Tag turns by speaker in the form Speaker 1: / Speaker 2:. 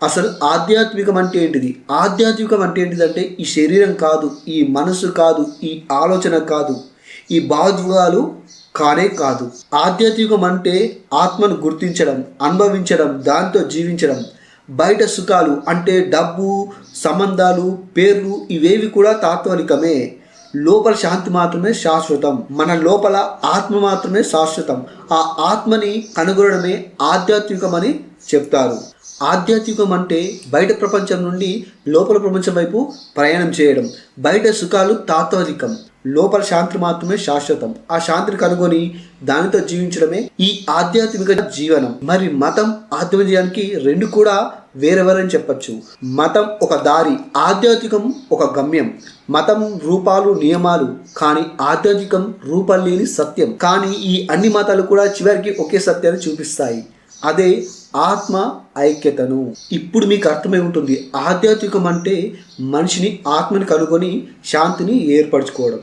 Speaker 1: అసలు ఆధ్యాత్మికం అంటే ఏంటిది? ఆధ్యాత్మికం అంటే ఏంటిదంటే ఈ శరీరం కాదు, ఈ మనసు కాదు, ఈ ఆలోచన కాదు, ఈ భావోద్వేగాలు కానే కాదు. ఆధ్యాత్మికం అంటే ఆత్మను గుర్తించడం, అనుభవించడం, దాంతో జీవించడం. బయట సుఖాలు అంటే డబ్బు, సంబంధాలు, పేర్లు ఇవేవి కూడా తాత్కాలికమే. లోపల శాంతి మాత్రమే శాశ్వతం. మన లోపల ఆత్మ మాత్రమే శాశ్వతం. ఆ ఆత్మని కనుగొనడమే ఆధ్యాత్మికమని చెప్తారు. ఆధ్యాత్మికం అంటే బయట ప్రపంచం నుండి లోపల ప్రపంచం వైపు ప్రయాణం చేయడం. బయట సుఖాలు తాత్కాలికం, లోపల శాంతి మాత్రమే శాశ్వతం. ఆ శాంతిని కనుగొని దానితో జీవించడమే ఈ ఆధ్యాత్మిక జీవనం. మరి మతం, ఆధ్యాత్మిక జీవనానికి రెండు కూడా వేరెవరని చెప్పచ్చు. మతం ఒక దారి, ఆధ్యాత్మికం ఒక గమ్యం. మతం రూపాలు, నియమాలు, కానీ ఆధ్యాత్మికం రూపం లేని సత్యం. కానీ ఈ అన్ని మతాలు కూడా చివరికి ఒకే సత్యాన్ని చూపిస్తాయి, అదే ఆత్మ ఐక్యతను. ఇప్పుడు మీకు అర్థమై ఉంటుంది, ఆధ్యాత్మికం అంటే మనిషిని, ఆత్మని కనుగొని శాంతిని ఏర్పరచుకోవడం.